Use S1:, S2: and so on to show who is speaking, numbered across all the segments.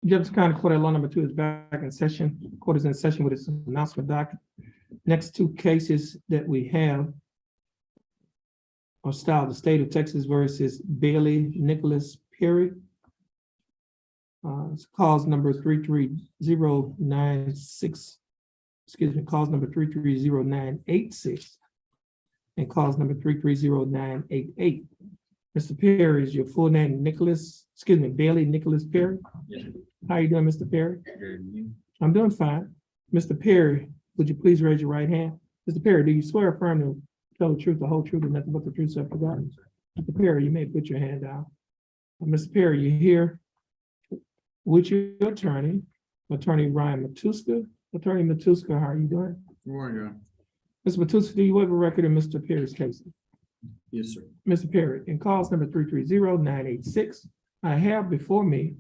S1: Jefferson County Court at Law number 2 is back in session. Court is in session with its announcement docket. Next two cases that we have are styled the State of Texas versus Bailey Nicholas Perry. It's cause number 33096. Excuse me, cause number 33096 and cause number 3309888. Mr. Perry, is your full name Bailey Nicholas Perry?
S2: Yes.
S1: How you doing, Mr. Perry?
S2: Good.
S1: I'm doing fine. Mr. Perry, would you please raise your right hand? Mr. Perry, do you swear or affirm to tell the truth, the whole truth, and nothing but the truth, so help you God? Mr. Perry, you may put your hand down. Mr. Perry, you're here with your attorney, Attorney Ryan Matuska. Attorney Matuska, how are you doing?
S2: Good morning.
S1: Mr. Matuska, do you have a record in Mr. Perry's case?
S2: Yes, sir.
S1: Mr. Perry, in cause number 330-986, I have before me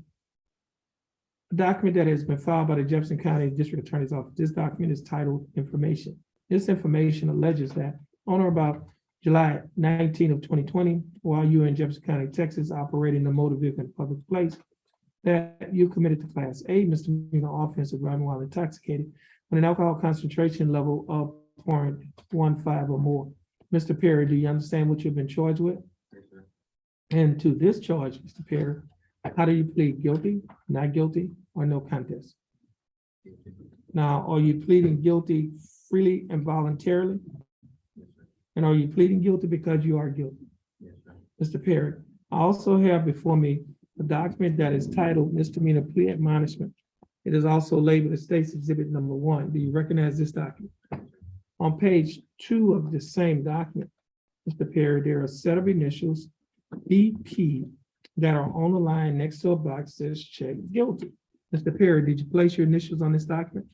S1: a document that has been filed by the Jefferson County District Attorney's Office. This document is titled Information. This information alleges that on or about July 19 of 2020, while you were in Jefferson County, Texas, operating a motor vehicle in a public place, that you committed to Class A misdemeanor offense of driving while intoxicated with an alcohol concentration level of 0.15 or more. Mr. Perry, do you understand what you've been charged with?
S2: Yes, sir.
S1: And to this charge, Mr. Perry, how do you plead? Guilty, not guilty, or no contest? Now, are you pleading guilty freely and voluntarily?
S2: Yes, sir.
S1: And are you pleading guilty because you are guilty?
S2: Yes, sir.
S1: Mr. Perry, I also have before me a document that is titled Misdemeanor Plea Admonishment. It is also labeled as State's Exhibit Number 1. Do you recognize this document? On page 2 of the same document, Mr. Perry, there are a set of initials, BP, that are on the line next to a box that is checked guilty. Mr. Perry, did you place your initials on this document?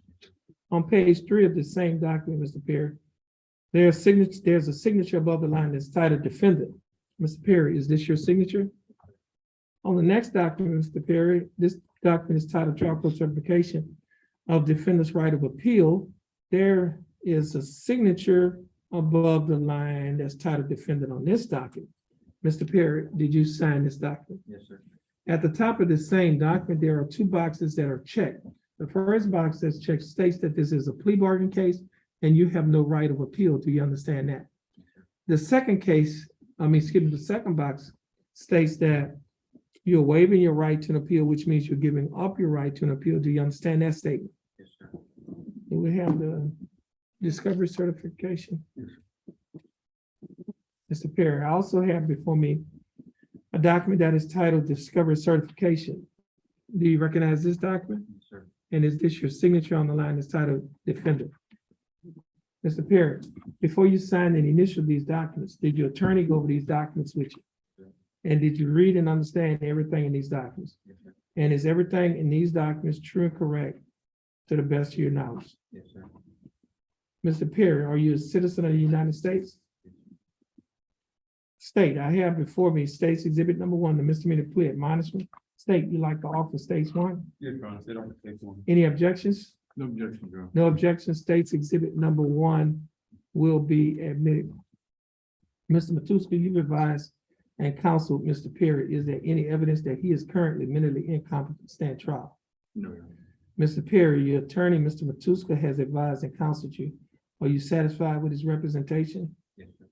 S1: On page 3 of the same document, Mr. Perry, there's a signature above the line that's titled Defendant. Mr. Perry, is this your signature? On the next document, Mr. Perry, this document is titled Trial Court Certification of Defendant's Right of Appeal. There is a signature above the line that's titled Defendant on this document. Mr. Perry, did you sign this document?
S2: Yes, sir.
S1: At the top of the same document, there are two boxes that are checked. The first box that's checked states that this is a plea bargain case and you have no right of appeal. Do you understand that? The second box states that you're waiving your right to an appeal, which means you're giving up your right to an appeal. Do you understand that statement?
S2: Yes, sir.
S1: And we have the discovery certification.
S2: Yes.
S1: Mr. Perry, I also have before me a document that is titled Discovery Certification. Do you recognize this document?
S2: Yes, sir.
S1: And is this your signature on the line that's titled Defendant? Mr. Perry, before you signed and initialed these documents, did your attorney go over these documents with you?
S2: Yes, sir.
S1: And did you read and understand everything in these documents?
S2: Yes, sir.
S1: And is everything in these documents true and correct to the best of your knowledge?
S2: Yes, sir.
S1: Mr. Perry, are you a citizen of the United States? State, I have before me State's Exhibit Number 1, the misdemeanor plea admonishment. State, you like to offer State's 1?
S2: Yes, Your Honor. Sit on the table.
S1: Any objections?
S2: No objection, Your Honor.
S1: No objections. State's Exhibit Number 1 will be admitted. Mr. Matuska, you've advised and counseled Mr. Perry. Is there any evidence that he is currently mentally incompetent to stand trial?
S2: No, Your Honor.
S1: Mr. Perry, your attorney, Mr. Matuska, has advised and counseled you. Are you satisfied with his representation?
S2: Yes, sir.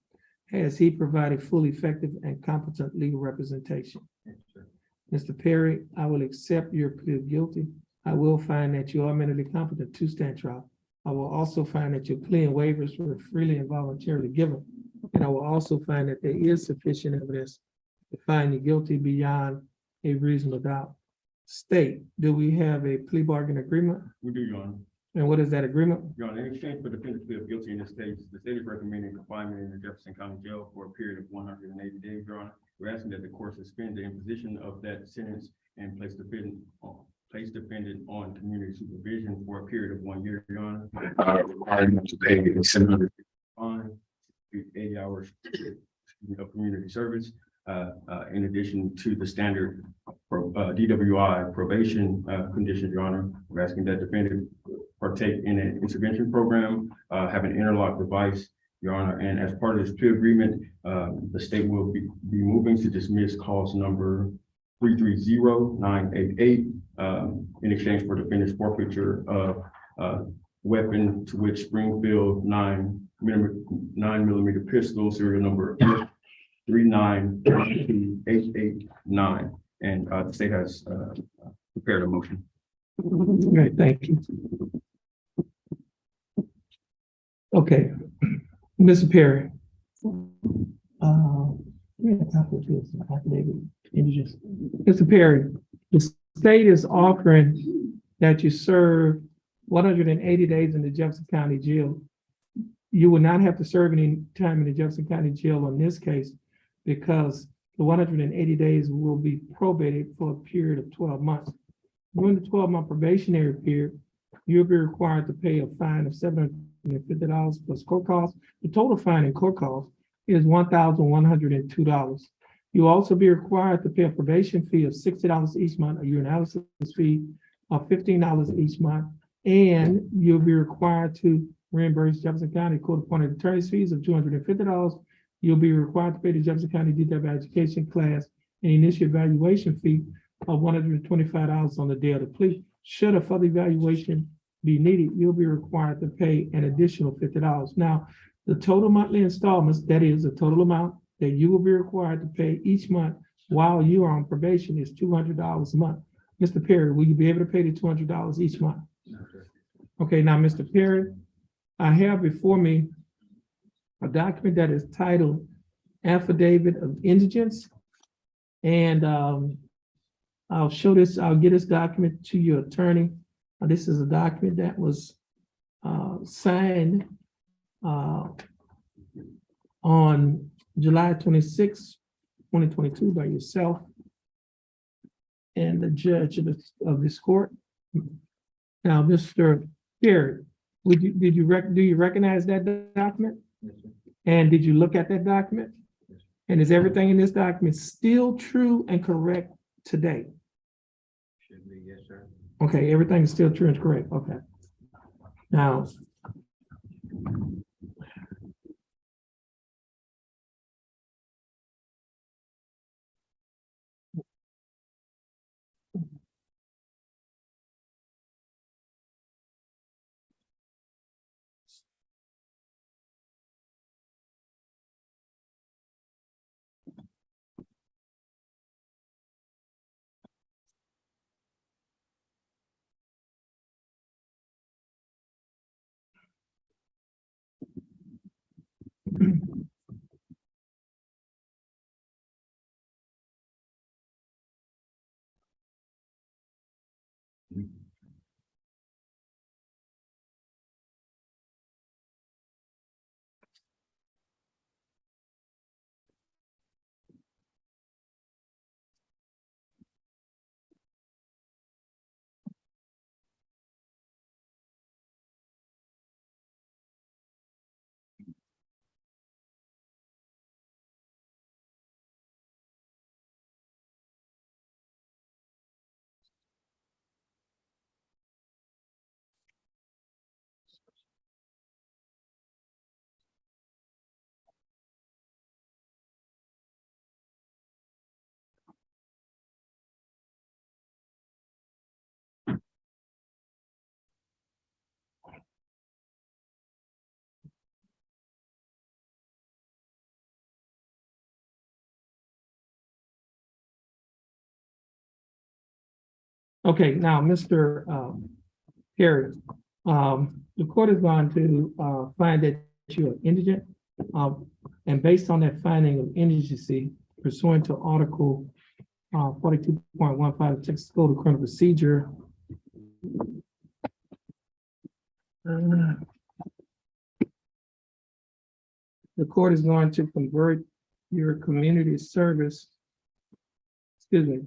S1: Has he provided full, effective, and competent legal representation?
S2: Yes, sir.
S1: Mr. Perry, I will accept your plea of guilty. I will find that you are mentally competent to stand trial. I will also find that your plea and waivers were freely and voluntarily given. And I will also find that there is sufficient evidence to find you guilty beyond a reasonable doubt. State, do we have a plea bargain agreement?
S2: We do, Your Honor.
S1: And what is that agreement?
S2: Your Honor, in exchange for defendant's plea of guilty in this case, the state is recommending confinement in the Jefferson County Jail for a period of 180 days, Your Honor. We're asking that the court suspend the imposition of that sentence and place defendant on community supervision for a period of 1 year, Your Honor. Requiring them to pay a 700 fine, 80 hours of community service, in addition to the standard DWI probation conditions, Your Honor. We're asking that defendant partake in an intervention program, have an interlock device, Your Honor, and as part of this plea agreement, the state will be moving to dismiss cause number 330988, in exchange for defendant's forfeiture of weapon, to which Springfield 9mm pistol, serial number 3922889. And the state has prepared a motion.
S1: Great, thank you. Okay, Mr. Perry. Mr. Perry, the state is offering that you serve 180 days in the Jefferson County Jail. You will not have to serve any time in the Jefferson County Jail in this case, because the 180 days will be probated for a period of 12 months. During the 12-month probationary period, you'll be required to pay a fine of $750 plus court costs. The total fine and court costs is $1,102. You'll also be required to pay a probation fee of $60 each month, a urinalysis fee of $15 each month, and you'll be required to reimburse Jefferson County court-appointed attorney's fees of $250. You'll be required to pay the Jefferson County Detailed Education class an initial evaluation fee of $125 on the day of the plea. Should a further evaluation be needed, you'll be required to pay an additional $50. Now, the total monthly installments, that is the total amount that you will be required to pay each month while you are on probation, is $200 a month. Mr. Perry, will you be able to pay the $200 each month? Okay, now, Mr. Perry, I have before me a document that is titled Affidavit of Indigence. And I'll show this, I'll get this document to your attorney. This is a document that was signed on July 26, 2022 by yourself and the judge of this court. Now, Mr. Perry, do you recognize that document?
S2: Yes, sir.
S1: And did you look at that document?
S2: Yes, sir.
S1: And is everything in this document still true and correct today?
S2: Should be, yes, sir.
S1: Okay, everything is still true and correct. Okay. Now, okay, now, Mr. Perry, the court is going to find that you're indigent. And based on that finding of indigency pursuant to Article 42.15 of Texas Code of Criminal Procedure, the court is going to convert your community service,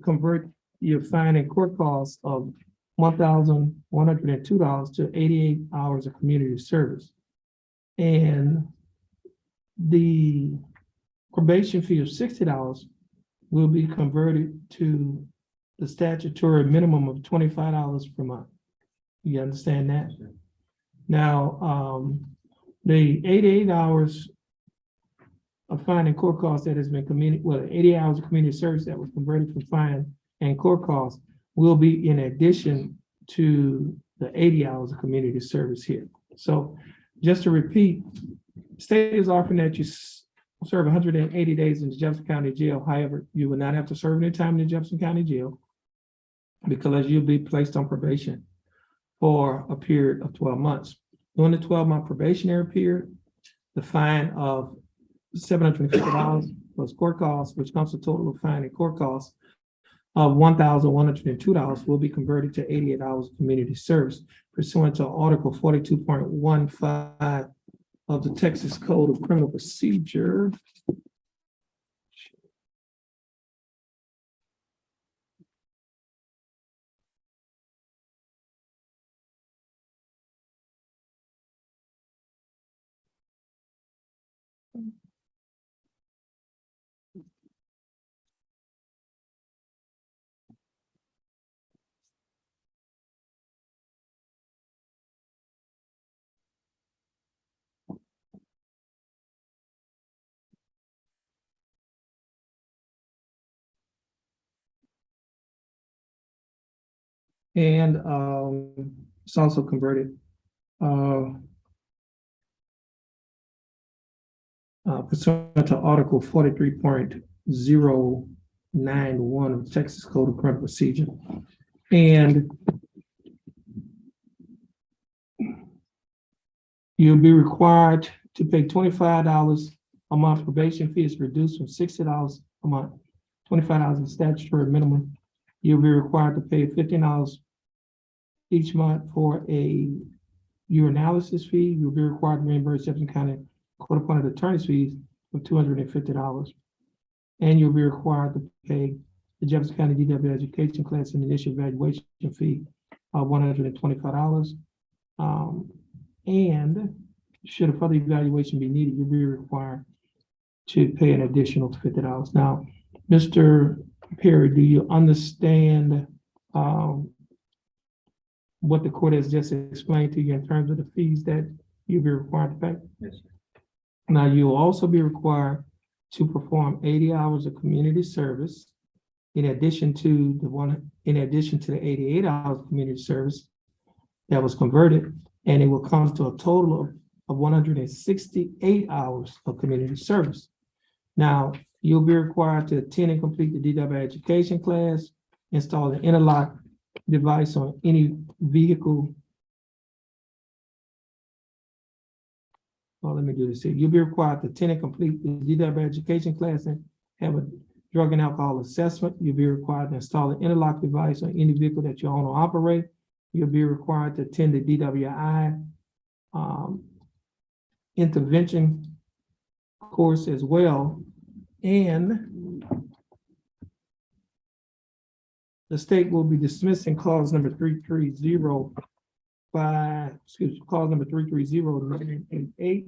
S1: convert your fine and court costs of $1,102 to 88 hours of community service. And the probation fee of $60 will be converted to the statutory minimum of $25 per month. You understand that? Now, the 88 hours of fine and court costs that has been 80 hours of community service that was converted from fine and court costs will be in addition to the 80 hours of community service here. So just to repeat, state is offering that you serve 180 days in the Jefferson County Jail. However, you will not have to serve any time in the Jefferson County Jail because you'll be placed on probation for a period of 12 months. During the 12-month probationary period, the fine of $750 plus court costs, which comes to a total of fine and court costs of $1,102 will be converted to 88 hours of community service pursuant to Article 42.15 of the Texas Code of Criminal Procedure. And it's also converted pursuant to Article 43.091 of the Texas Code of Criminal Procedure. And you'll be required to pay $25 a month. Probation fee is reduced from $60 a month, $25 is statutory minimum. You'll be required to pay $15 each month for a urinalysis fee. You'll be required to reimburse Jefferson County court-appointed attorney's fees of $250. And you'll be required to pay the Jefferson County DW education class and initial evaluation fee of $125. And should a further evaluation be needed, you'll be required to pay an additional $50. Now, Mr. Perry, do you understand what the court has just explained to you in terms of the fees that you'll be required to pay?
S2: Yes, sir.
S1: Now, you'll also be required to perform 80 hours of community service in addition to the 88 hours of community service that was converted, and it will come to a total of 168 hours of community service. Now, you'll be required to attend and complete the DW education class, install the interlock device on any vehicle. Well, let me do this here. You'll be required to attend and complete the DW education class and have a drug and alcohol assessment. You'll be required to install an interlock device on any vehicle that you own or operate. You'll be required to attend the DWI intervention course as well. And the state will be dismissing clause number 3305, clause number 330988.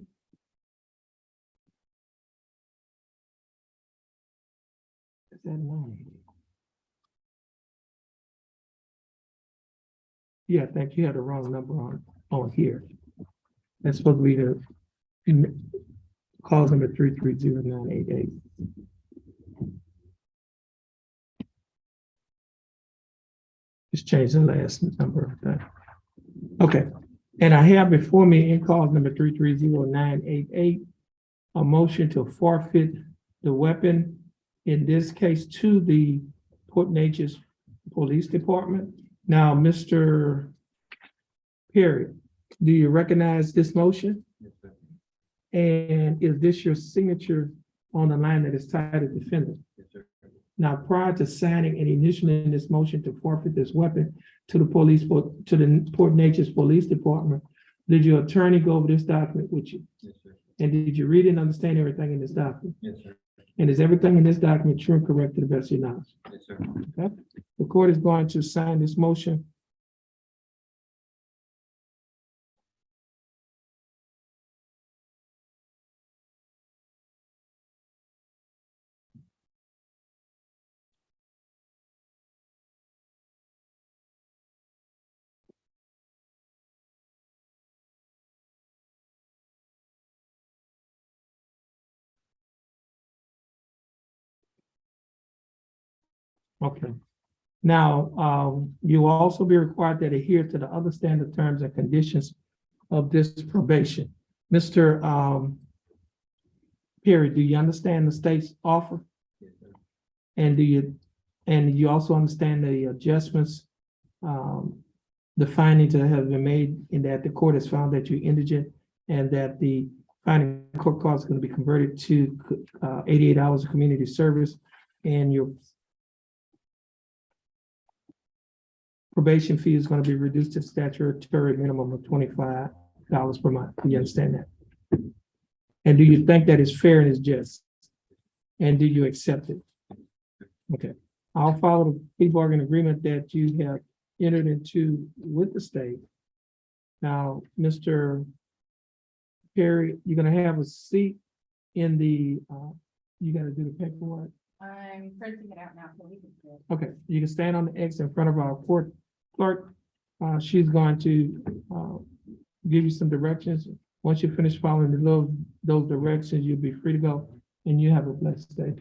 S1: Is that 9? Yeah, I think you had the wrong number on here. That's supposed to be the clause number 330988. Just change the last number. Okay, and I have before me in clause number 330988 a motion to forfeit the weapon, in this case to the Port Neches Police Department. Now, Mr. Perry, do you recognize this motion?
S2: Yes, sir.
S1: And is this your signature on the line that is titled defendant?
S2: Yes, sir.
S1: Now, prior to signing and initiating this motion to forfeit this weapon to the Port Neches Police Department, did your attorney go over this document with you?
S2: Yes, sir.
S1: And did you read and understand everything in this document?
S2: Yes, sir.
S1: And is everything in this document true and correct to the best of your knowledge?
S2: Yes, sir.
S1: Okay. The court is going to sign this motion. Okay. Now, you will also be required to adhere to the other standard terms and conditions of this probation. Mr. Perry, do you understand the state's offer? And you also understand the adjustments, the findings that have been made in that the court has found that you're indigent and that the finding court cost is going to be converted to 88 hours of community service, and your probation fee is going to be reduced to statutory minimum of $25 per month. Do you understand that? And do you think that is fair and is just? And do you accept it? Okay. I'll follow the plea bargain agreement that you have entered into with the state. Now, Mr. Perry, you're gonna have a seat in the, you gotta do the paperwork.
S3: I'm printing it out now, so we can do it.
S1: Okay, you can stand on the X in front of our court clerk. She's going to give you some directions. Once you finish following those directions, you'll be free to go, and you have a blessed day.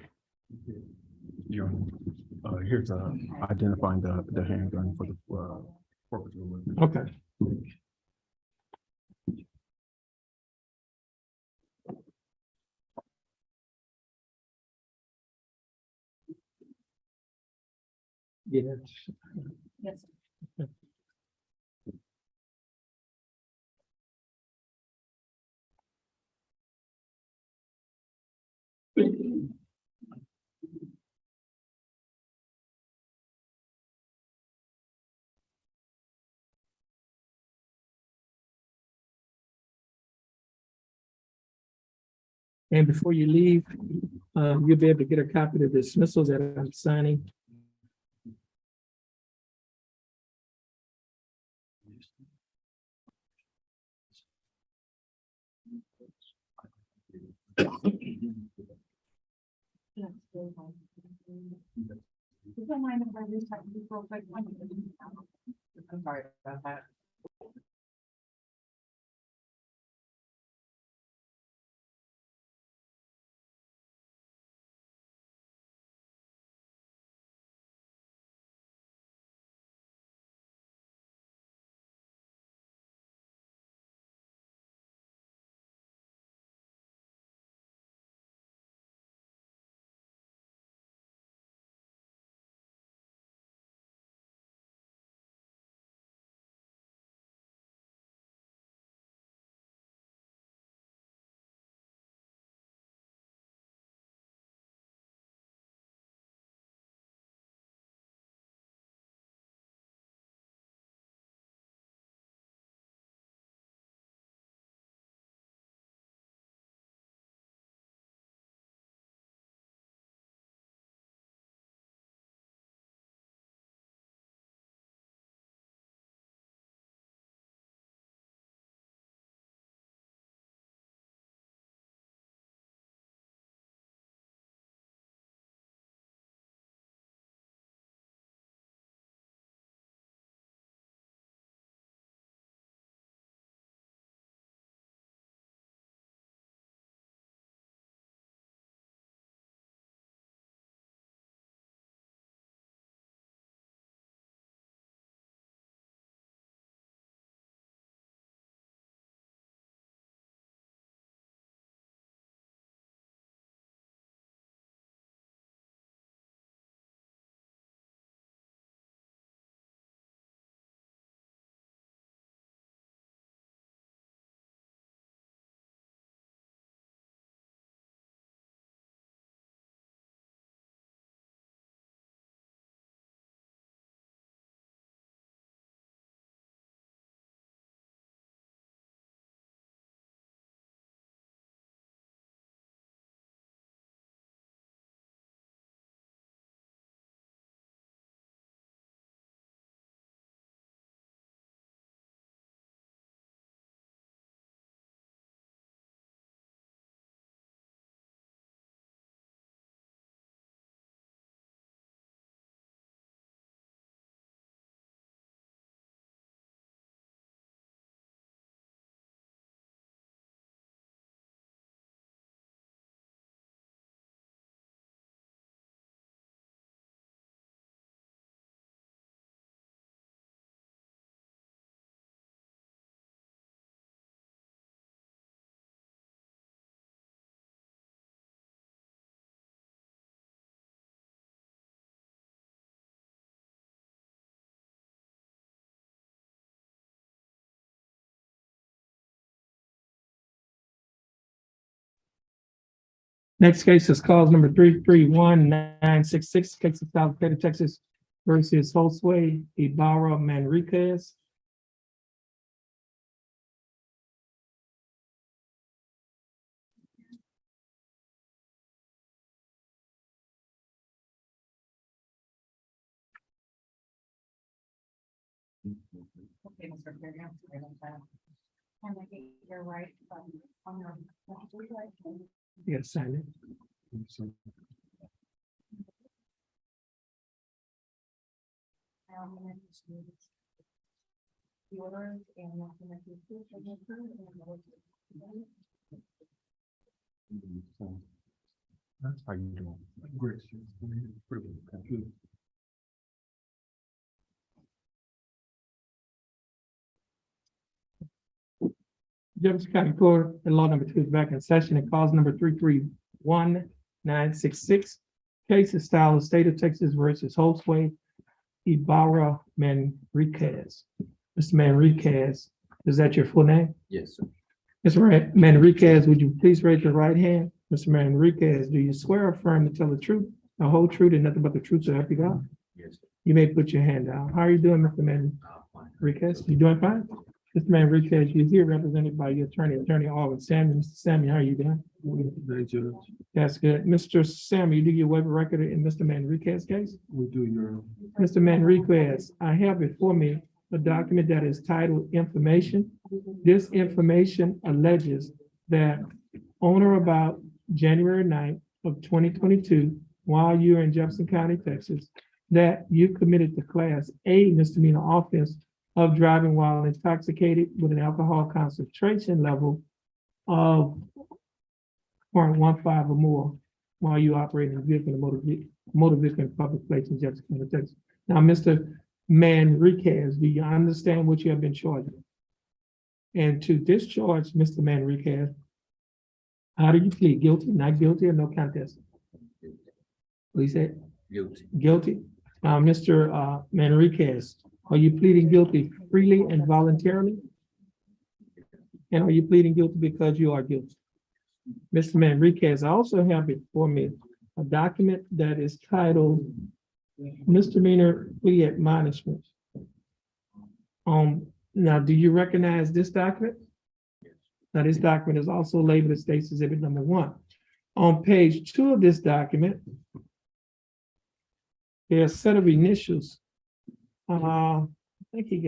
S2: Your Honor, here's identifying the handgun for the corporate.
S1: Okay. Yeah.
S3: Yes.
S1: And before you leave, you'll be able to get a copy of the dismissal that I'm signing.
S3: Yes, very well. You don't mind if I restart this real quick? I'm sorry about that.
S1: Next case is cause number 331-966, case of South Petty, Texas versus Josue Ibarra Manriquez.
S3: Okay, Mr. Terrence, I don't have. Can I get your right, on your.
S1: You gotta sign it.
S3: The orders and.
S2: That's how you do it. Great.
S1: Jefferson County Court and Law number 2 is back in session and cause number 331-966. Case is style of State of Texas versus Josue Ibarra Manriquez. Mr. Manriquez, is that your full name?
S2: Yes, sir.
S1: Mr. Manriquez, would you please raise your right hand? Mr. Manriquez, do you swear or affirm to tell the truth, the whole truth, and nothing but the truth, so help you God?
S2: Yes, sir.
S1: You may put your hand down. How are you doing, Mr. Manriquez? You doing fine? Mr. Manriquez, you're here represented by your attorney Alvin Samuel. Mr. Samuel, how are you doing? That's good. Mr. Samuel, you do your waiver record in Mr. Manriquez's case?
S2: We do your.
S1: Mr. Manriquez, I have before me a document that is titled Information. This information alleges that on or about January 9th of 2022, while you're in Jefferson County, Texas, that you committed the Class A misdemeanor offense of driving while intoxicated with an alcohol concentration level of 0.15 or more while you operating a vehicle, motor vehicle in public place in Jefferson County, Texas. Now, Mr. Manriquez, do you understand what you have been charged with? And to discharge Mr. Manriquez, how do you plead? Guilty, not guilty, or no contest? What you said?
S2: Guilty.
S1: Guilty. Now, Mr. Manriquez, are you pleading guilty freely and voluntarily? And are you pleading guilty because you are guilty? Mr. Manriquez, I also have before me a document that is titled Misdemeanor Plea Admonishment. Now, do you recognize this document? Now, this document is also labeled as State's Exhibit number 1. On page 2 of this document, there's a set of initials. I think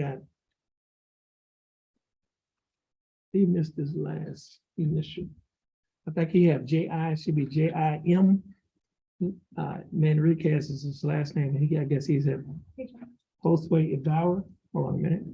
S1: he missed his last initial. I think he had J.I., should be J.I.M. Manriquez is his last name. I guess he's a Josue Ibarra. Hold on a minute.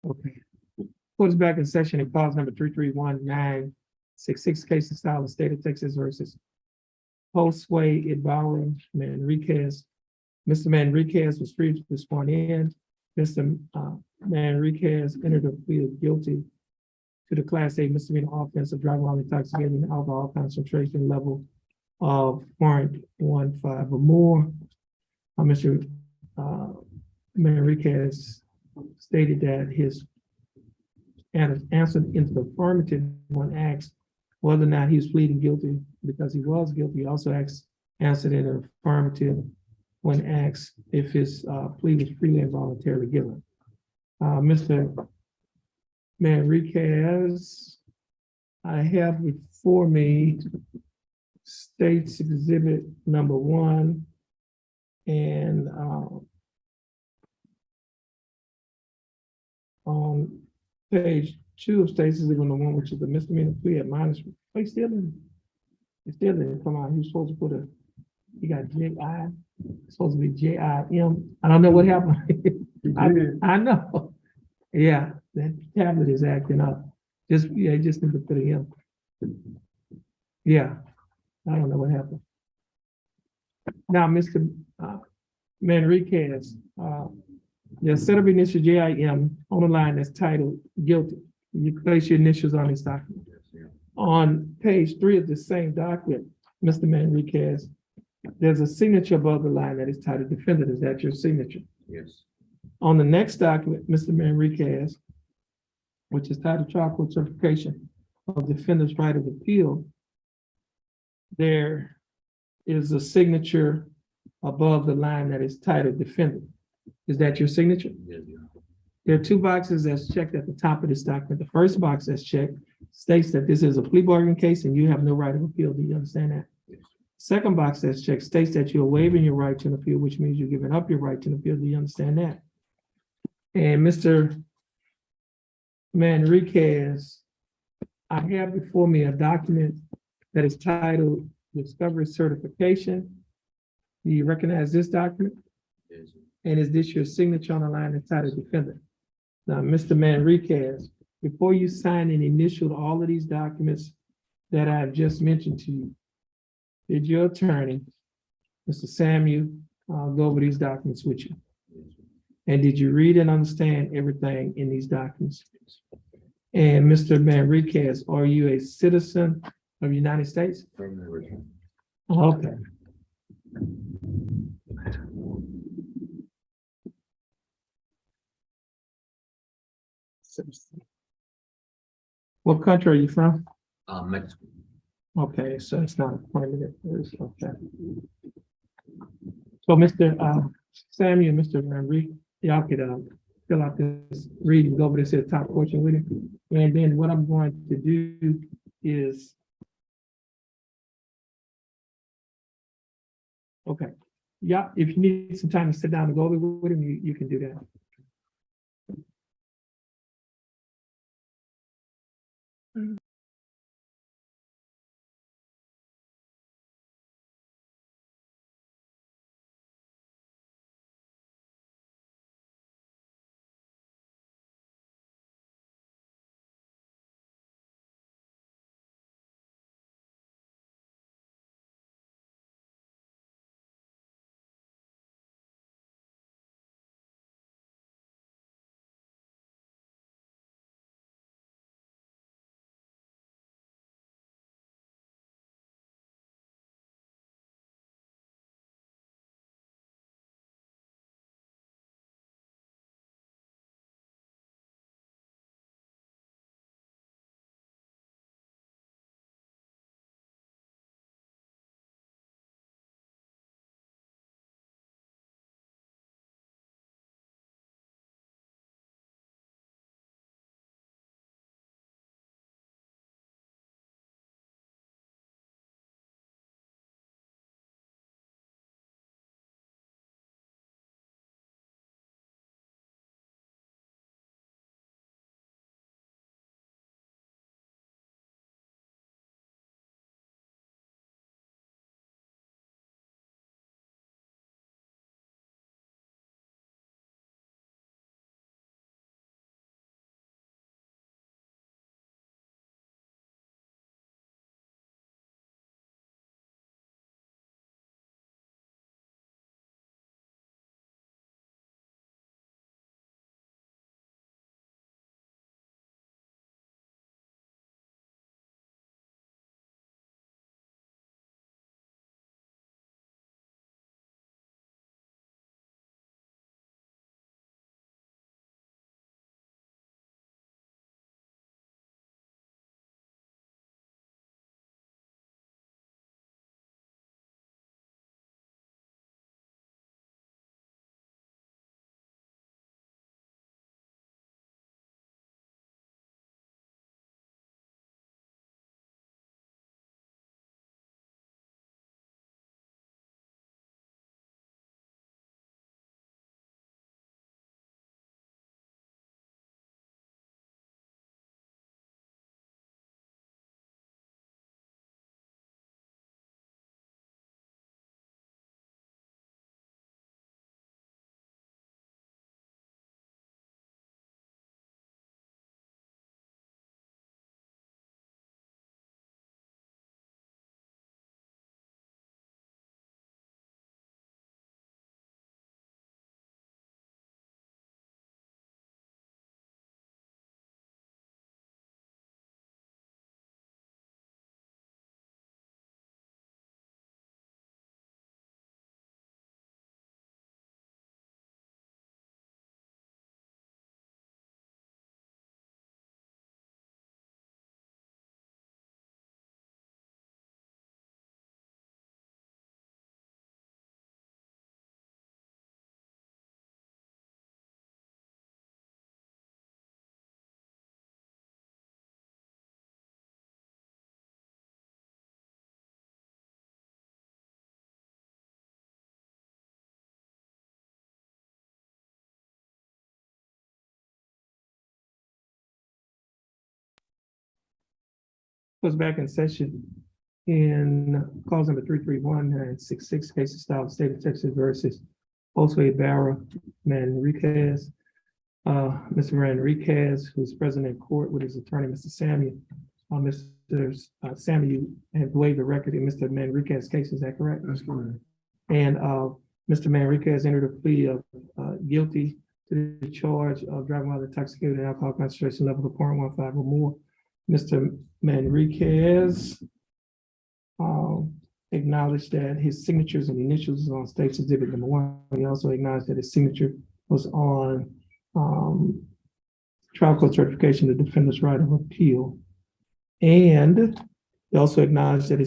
S1: Okay. Put us back in session in clause number 331-966, case of style of state of Texas versus Postway Ibarra Manriquez. Mr. Manriquez was previously sworn in. Mr. Manriquez entered a plea of guilty to the Class A misdemeanor offense of driving while intoxicated in alcohol concentration level of 0.15 or more. Mr. Manriquez stated that his answered into the affirmative when asked whether or not he was pleading guilty because he was guilty. He also answered in the affirmative when asked if his plea was freely and voluntarily given. Mr. Manriquez, I have before me State's Exhibit number 1 and on page 2 of State's Exhibit number 1, which is the misdemeanor plea admonishment. Oh, he's still in. Come on, he was supposed to put he got J.I. Supposed to be J.I.M. I don't know what happened. I know. Yeah, that tablet is acting up. Just need to put it in. Yeah, I don't know what happened. Now, Mr. Manriquez, there's a set of initials J.I.M. on the line that's titled guilty. You place your initials on this document. On page 3 of the same document, Mr. Manriquez, there's a signature above the line that is titled defendant. Is that your signature?
S2: Yes.
S1: On the next document, Mr. Manriquez, which is titled trial court certification of defendant's right of appeal, there is a signature above the line that is titled defendant. Is that your signature?
S2: Yes.
S1: There are 2 boxes that's checked at the top of this document. The first box that's checked states that this is a plea bargain case and you have no right of appeal. Do you understand that?
S2: Yes.
S1: Second box that's checked states that you're waiving your right to an appeal, which means you're giving up your right to an appeal. Do you understand that? And Mr. Manriquez, I have before me a document that is titled Discovery Certification. Do you recognize this document?
S2: Yes.
S1: And is this your signature on the line that's titled defendant? Now, Mr. Manriquez, before you sign and initial all of these documents that I've just mentioned to you, did your attorney, Mr. Samuel, go over these documents with you? And did you read and understand everything in these documents? And Mr. Manriquez, are you a citizen of the United States? Okay. What country are you from?
S2: Mexico.
S1: Okay, so it's not a permanent. Okay. So Mr. Samuel, Mr. Manrique, y'all could fill out this reading, go over this at the top portion with him. And then what I'm going to do is, okay, yeah, if you need some time to sit down and go over with him, you can do that. was back in session in cause number 331-966, case of style, state of Texas versus Josue Barra Manriquez. Mr. Manriquez, who's present in court with his attorney, Mr. Samuel. Mr. Samuel had waived the record in Mr. Manriquez's case, is that correct?
S4: That's correct.
S1: And Mr. Manriquez entered a plea of guilty to the charge of driving while intoxicated and alcohol concentration level of 0.15 or more. Mr. Manriquez acknowledged that his signatures and initials on State's Exhibit number 1. He also acknowledged that his signature was on trial court certification of defendant's right of appeal. And he also acknowledged that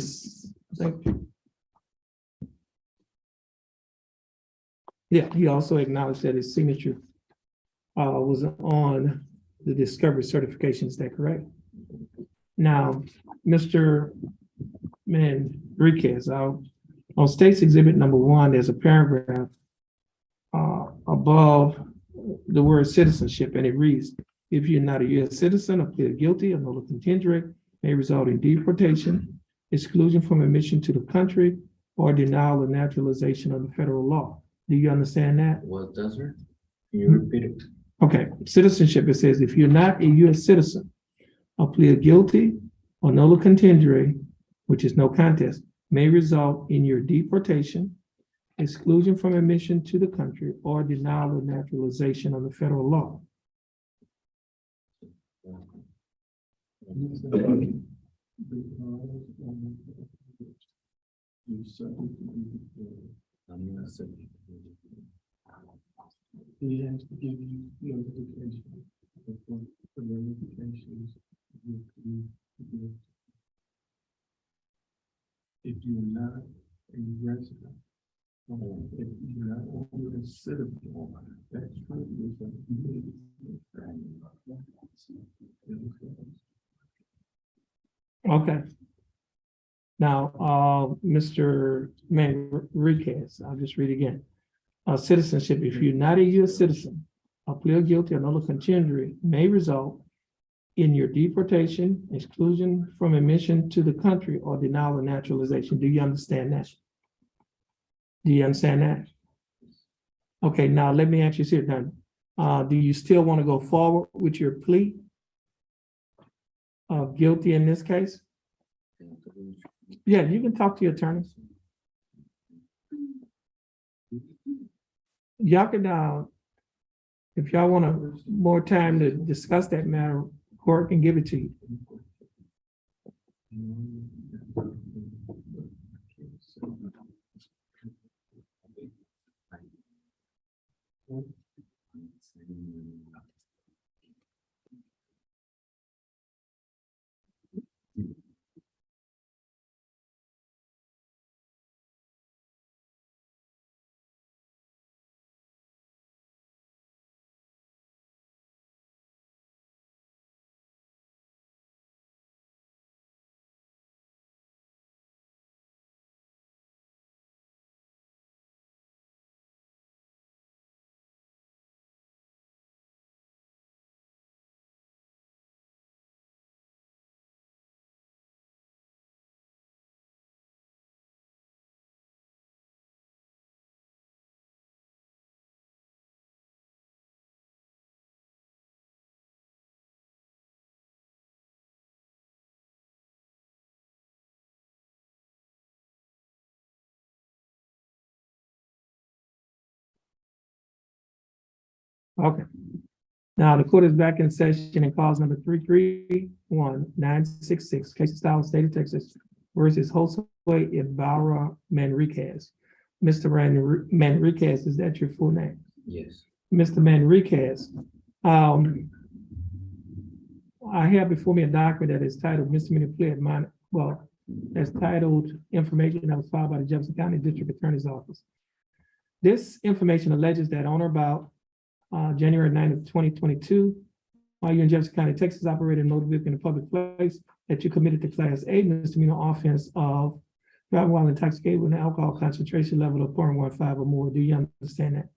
S1: he also acknowledged that his signature was on the discovery certification. Is that correct? Now, Mr. Manriquez, on State's Exhibit number 1, there's a paragraph above the word citizenship, and it reads, if you're not a U.S. citizen or plead guilty, a nolle contendere may result in deportation, exclusion from admission to the country, or denial of naturalization under federal law. Do you understand that?
S4: What does it? Can you repeat it?
S1: Okay, citizenship, it says, if you're not a U.S. citizen or plead guilty or nolle contendere, which is no contest, may result in your deportation, exclusion from admission to the country, or denial of naturalization under federal law.
S4: He has to give you notification for the notifications. If you're not a resident, if you're not a citizen, that's true.
S1: Okay. Now, Mr. Manriquez, I'll just read again. Citizenship, if you're not a U.S. citizen, or plead guilty or nolle contendere may result in your deportation, exclusion from admission to the country, or denial of naturalization. Do you understand that? Do you understand that? Okay, now let me ask you this now. Do you still want to go forward with your plea of guilty in this case? Yeah, you can talk to your attorneys. Y'all can, if y'all want more time to discuss that matter, court can give it to you. Okay. Now the court is back in session in cause number 331-966, case of style, state of Texas versus Josue Ibarra Manriquez. Mr. Manriquez, is that your full name?
S4: Yes.
S1: Mr. Manriquez, I have before me a document that is titled misdemeanor plea of minor, well, that's titled information that was filed by the Jefferson County District Attorney's Office. This information alleges that on or about January 9th of 2022, while you in Jefferson County, Texas, operated a motor vehicle in a public place, that you committed the Class A misdemeanor offense of driving while intoxicated with an alcohol concentration level of 0.15 or more. Do you understand that?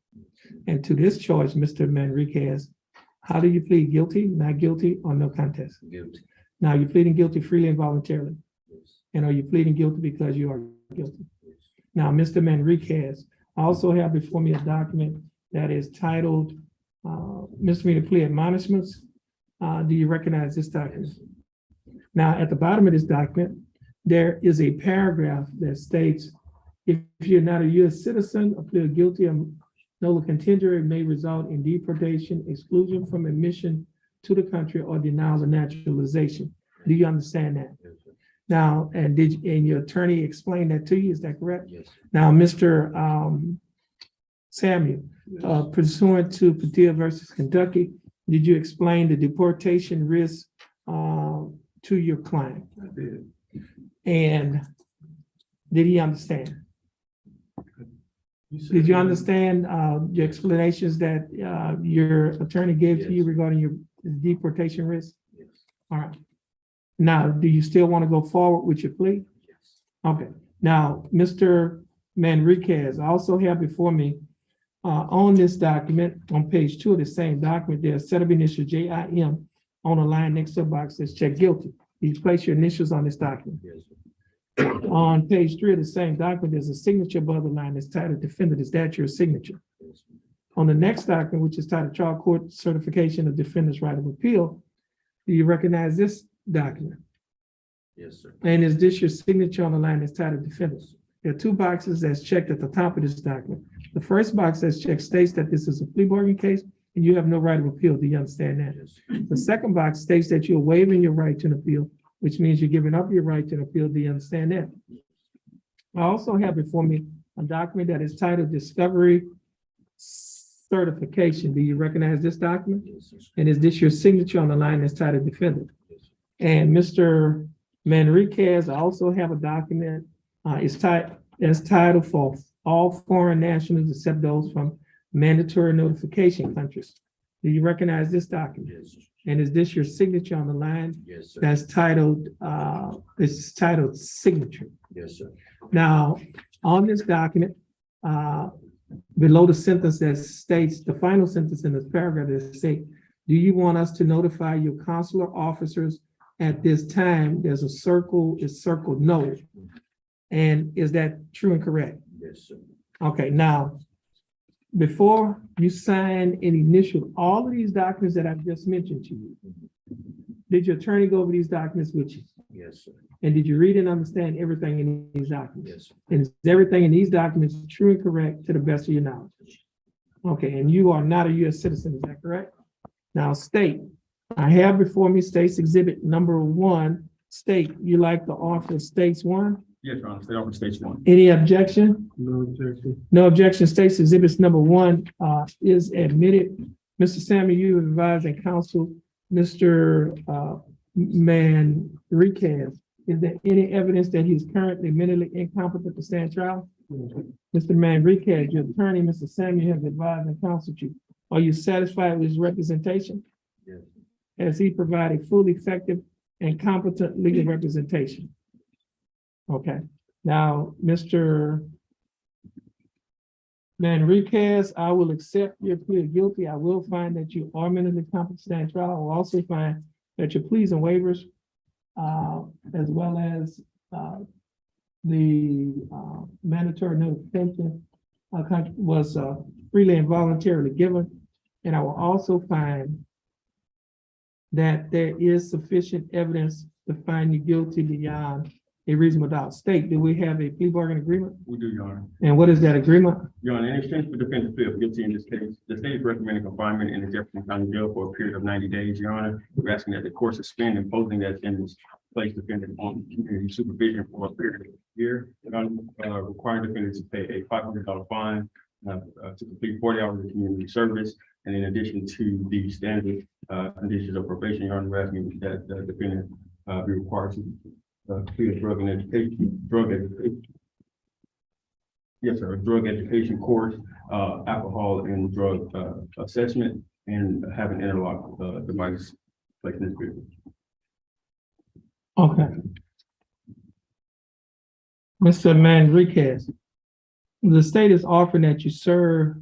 S1: And to this charge, Mr. Manriquez, how do you plead? Guilty, not guilty, or no contest?
S4: Guilty.
S1: Now, you're pleading guilty freely and voluntarily.
S4: Yes.
S1: And are you pleading guilty because you are guilty?
S4: Yes.
S1: Now, Mr. Manriquez, I also have before me a document that is titled Misdemeanor Plea Admonishments. Do you recognize this document? Now, at the bottom of this document, there is a paragraph that states, if you're not a U.S. citizen or plead guilty of nolo contendere, may result in deportation, exclusion from admission to the country, or denial of naturalization. Do you understand that?
S4: Yes, sir.
S1: Now, and your attorney explain that to you? Is that correct?
S4: Yes, sir.
S1: Now, Mr. Samuel,
S4: Yes.
S1: pursuant to Padilla versus Kentucky, did you explain the deportation risk to your client?
S4: I did.
S1: And did he understand?
S4: said
S1: Did you
S4: that-
S1: understand the explanations that your attorney gave to you
S4: Yes.
S1: regarding your deportation risk?
S4: Yes.
S1: All right. Now, do you still want to go forward with your plea?
S4: Yes.
S1: Okay. Now, Mr. Manriquez, I also have before me on this document, on page 2 of the same document, there's a set of initials JIM on a line next to a box that says check guilty. You place your initials on this document.
S4: Yes, sir.
S1: On page 3 of the same document, there's a signature above the line that's titled defendant. Is that your signature?
S4: Yes, sir.
S1: On the next document, which is titled trial court certification of defendant's right of appeal, do you recognize this document?
S4: Yes, sir.
S1: And is this your signature on the line that's titled defendant? There are 2 boxes that's checked at the top of this document. The first box that's checked states that this is a plea bargain case and you have no right of appeal. Do you understand that?
S4: Yes.
S1: The second box states that you're waiving your right to an appeal, which means you're giving up your right to an appeal. Do you understand that? I also have before me a document that is titled discovery certification. Do you recognize this document?
S4: Yes, sir.
S1: And is this your signature on the line that's titled defendant?
S4: Yes, sir.
S1: And Mr. Manriquez, I also have a document, it's titled for all foreign nationals except those from mandatory notification countries. Do you recognize this document?
S4: Yes, sir.
S1: And is this your signature on the line
S4: Yes, sir.
S1: that's titled, it's titled signature?
S4: Yes, sir.
S1: Now, on this document, below the sentence that states, the final sentence in this paragraph that say, do you want us to notify your consular officers at this time? There's a circle, it's circled no. And is that true and correct?
S4: Yes, sir.
S1: Okay, now, before you sign and initial all of these documents that I've just mentioned to you, did your attorney go over these documents with you?
S4: Yes, sir.
S1: And did you read and understand everything in these documents?
S4: Yes, sir.
S1: And is everything in these documents true and correct to the best of your knowledge? Okay, and you are not a U.S. citizen, is that correct? Now, state, I have before me states exhibit number 1. State, you like the offer of states 1?
S2: Yes, Your Honor, stay on for stage 1.
S1: Any objection?
S4: No objection.
S1: No objection. States exhibits number 1 is admitted. Mr. Samuel, you advise and counsel Mr. Manriquez. Is there any evidence that he's currently mentally incompetent to stand trial? Mr. Manriquez, your attorney, Mr. Samuel, has advised and counseled you. Are you satisfied with his representation?
S4: Yes.
S1: Has he provided full, effective, and competent legal representation? Okay, now, Mr. Manriquez, I will accept your plea of guilty. I will find that you are mentally competent to stand trial. I will also find that your pleas and waivers, as well as the mandatory notification was freely and voluntarily given. And I will also find that there is sufficient evidence to find you guilty beyond a reasonable doubt. State, do we have a plea bargain agreement?
S2: We do, Your Honor.
S1: And what is that agreement?
S2: Your Honor, in exchange for defendant's plea of guilty in this case, the state is recommending confinement in the Jefferson County Jail for a period of 90 days, Your Honor. We're asking that the court suspend imposing that sentence, place defendant on community supervision for a period of a year. Your Honor, requiring defendants to pay a $500 fine to complete 40 hours of community service. And in addition to the standard conditions of probation, Your Honor, we're asking that the defendant be required to complete a drug education. Yes, sir, a drug education course, alcohol and drug assessment, and have an interlock device placed in this vehicle.
S1: Okay. Mr. Manriquez, the state is offering that you serve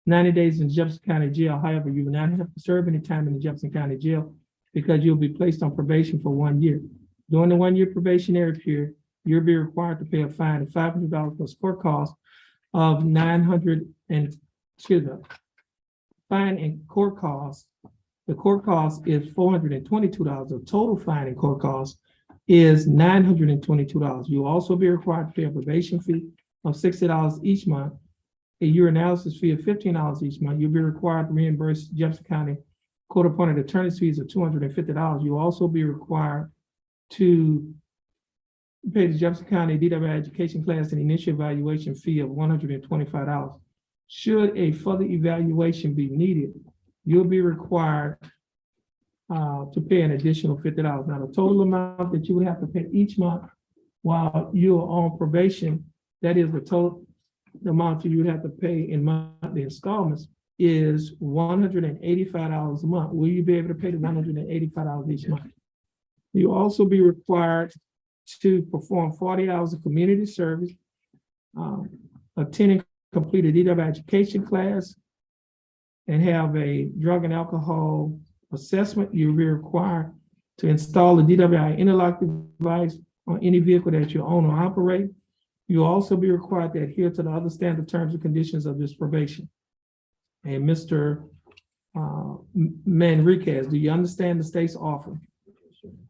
S1: 90 days in Jefferson County Jail. However, you will not have to serve any time in the Jefferson County Jail because you'll be placed on probation for 1 year. During the 1 year probationary period, you'll be required to pay a fine of $500 plus court costs of fine and court costs. The court cost is $422. The total fine and court cost is $922. You'll also be required to pay a probation fee of $60 each month, a urinalysis fee of $15 each month. You'll be required to reimburse Jefferson County court-appointed attorney's fees of $250. You'll also be required to pay the Jefferson County DW education class an initial evaluation fee of $125. Should a further evaluation be needed, you'll be required to pay an additional $50. Now, the total amount that you would have to pay each month while you are on probation, that is the total amount you would have to pay in monthly installments, is $185 a month. Will you be able to pay the $185 each month? You'll also be required to perform 40 hours of community service, attend and complete a DW education class, and have a drug and alcohol assessment. You'll be required to install a DWI interlock device on any vehicle that you own or operate. You'll also be required to adhere to the other standard terms and conditions of this probation. And Mr. Manriquez, do you understand the state's offer?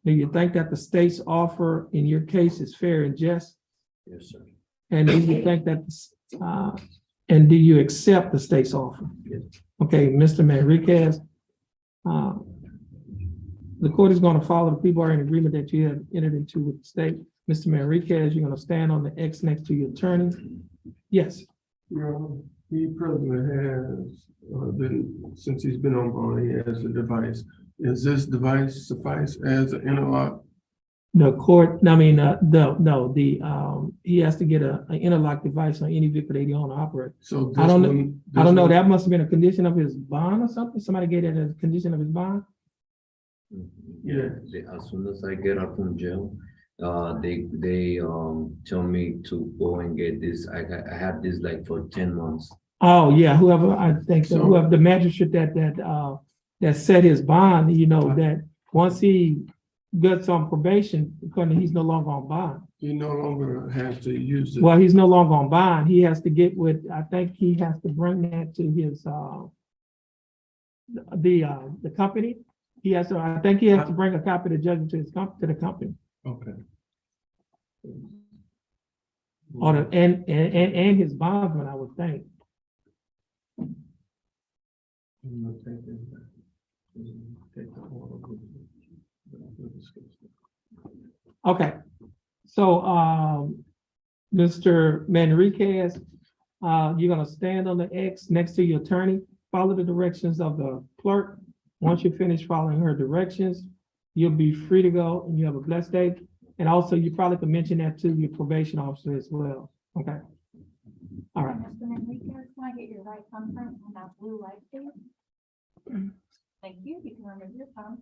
S1: Do you think that the state's offer in your case is fair and just?
S4: Yes, sir.
S1: And do you think that, and do you accept the state's offer?
S4: Yes.
S1: Okay, Mr. Manriquez, the court is going to follow the plea bargain agreement that you have entered into with the state. Mr. Manriquez, you're going to stand on the X next to your attorney. Yes.
S4: He presently has been, since he's been on bond, he has a device. Is this device suffice as an interlock?
S1: The court, he has to get an interlock device on any vehicle that he own or operate.
S4: So
S1: I don't know, that must have been a condition of his bond or something. Somebody gave it as a condition of his bond.
S4: Yeah.
S5: As soon as I get out from jail, they tell me to go and get this. I had this like for 10 months.
S1: Oh, yeah, whoever, I think,
S4: So-
S1: whoever the magistrate that set his bond, that once he gets on probation, according, he's no longer on bond.
S4: He no longer has to use it.
S1: Well, he's no longer on bond. He has to get with, I think he has to bring that to his, the company. I think he has to bring a copy of the judgment to the company.
S4: Okay.
S1: Or and his bondsman, I would think.
S4: I'm gonna take it back. Take the order. We'll discuss it.
S1: Okay, so, Mr. Manriquez, you're gonna stand on the X next to your attorney, follow the directions of the clerk. Once you finish following her directions, you'll be free to go and you have a blessed day. And also, you probably could mention that to your probation officer as well, okay? All right,
S3: Mr. Enriquez, can I get your right thumbprint on that blue light, please? Thank you. You can remove your thumb.